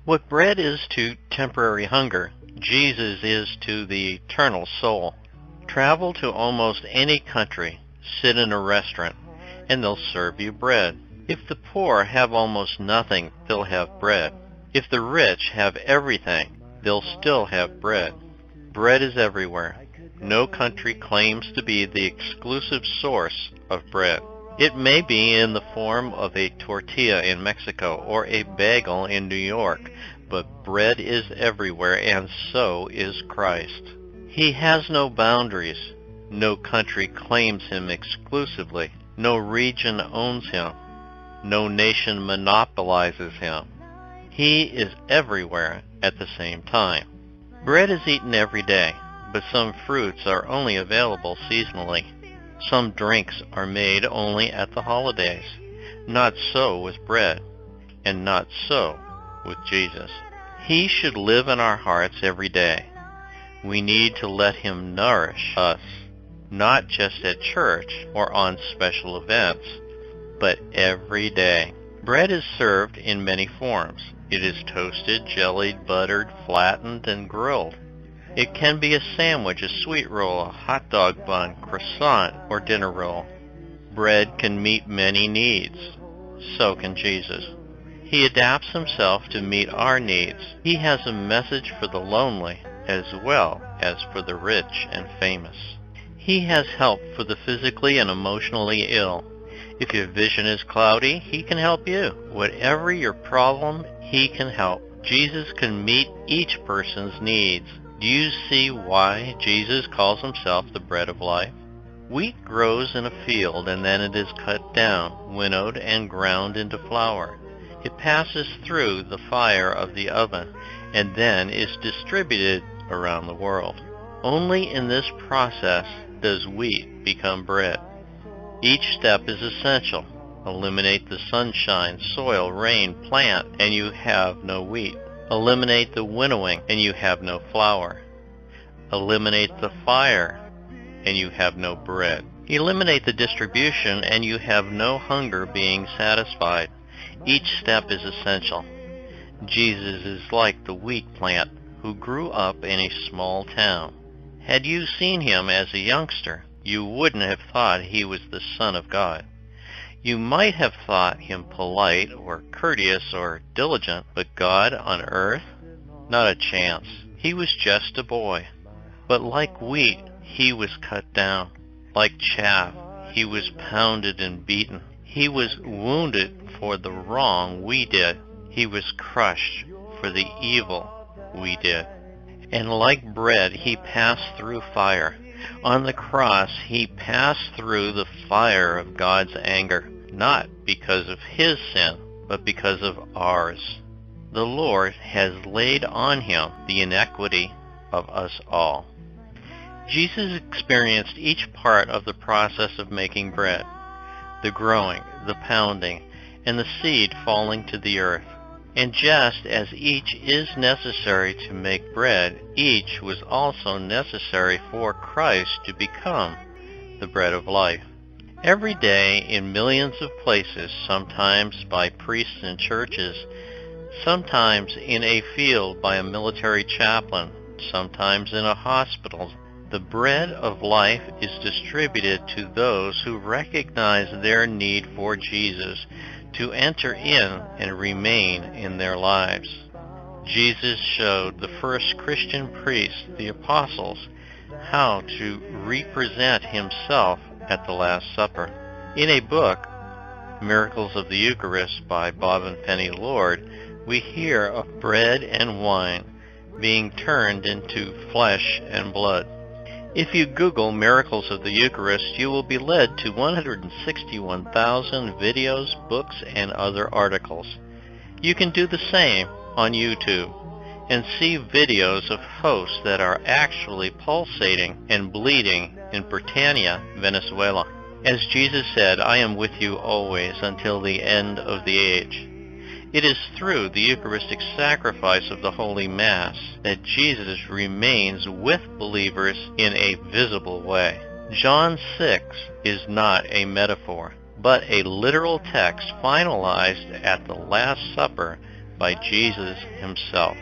What bread is to temporary hunger, Jesus is to the eternal soul. Travel to almost any country, sit in a restaurant, and they'll serve you bread. If the poor have almost nothing, they'll have bread. If the rich have everything, they'll still have bread. Bread is everywhere. No country claims to be the exclusive source of bread. It may be in the form of a tortilla in Mexico or a bagel in New York, but bread is everywhere, and so is Christ. He has no boundaries. No country claims him exclusively. No region owns him. No nation monopolizes him. He is everywhere at the same time. Bread is eaten every day, but some fruits are only available seasonally. Some drinks are made only at the holidays. Not so with bread, and not so with Jesus. He should live in our hearts every day. We need to let him nourish us, not just at church or on special events, but every day. Bread is served in many forms. It is toasted, jellied, buttered, flattened, and grilled. It can be a sandwich, a sweet roll, a hot dog bun, croissant, or dinner roll. Bread can meet many needs. So can Jesus. He adapts himself to meet our needs. He has a message for the lonely as well as for the rich and famous. He has help for the physically and emotionally ill. If your vision is cloudy, he can help you. Whatever your problem, he can help. Jesus can meet each person's needs. Do you see why Jesus calls himself the bread of life? Wheat grows in a field and then it is cut down, winnowed, and ground into flour. It passes through the fire of the oven and then is distributed around the world. Only in this process does wheat become bread. Each step is essential. Eliminate the sunshine, soil, rain, plant, and you have no wheat. Eliminate the winnowing, and you have no flour. Eliminate the fire, and you have no bread. Eliminate the distribution, and you have no hunger being satisfied. Each step is essential. Jesus is like the wheat plant who grew up in a small town. Had you seen him as a youngster, you wouldn't have thought he was the Son of God. You might have thought him polite or courteous or diligent, but God on earth? Not a chance. He was just a boy. But like wheat, he was cut down. Like chaff, he was pounded and beaten. He was wounded for the wrong we did. He was crushed for the evil we did. And like bread, he passed through fire. On the cross, he passed through the fire of God's anger, not because of his sin, but because of ours. The Lord has laid on him the iniquity of us all. Jesus experienced each part of the process of making bread, the growing, the pounding, and the seed falling to the earth. And just as each is necessary to make bread, each was also necessary for Christ to become the bread of life. Every day in millions of places, sometimes by priests in churches, sometimes in a field by a military chaplain, sometimes in a hospital, the bread of life is distributed to those who recognize their need for Jesus to enter in and remain in their lives. Jesus showed the first Christian priests, the apostles, how to represent himself at the Last Supper. In a book, Miracles of the Eucharist by Bob and Penny Lord, we hear of bread and wine being turned into flesh and blood. If you Google Miracles of the Eucharist, you will be led to 161,000 videos, books, and other articles. You can do the same on YouTube and see videos of hosts that are actually pulsating and bleeding in Britannia, Venezuela. As Jesus said, "I am with you always until the end of the age." It is through the Eucharistic sacrifice of the Holy Mass that Jesus remains with believers in a visible way. John 6 is not a metaphor, but a literal text finalized at the Last Supper by Jesus himself.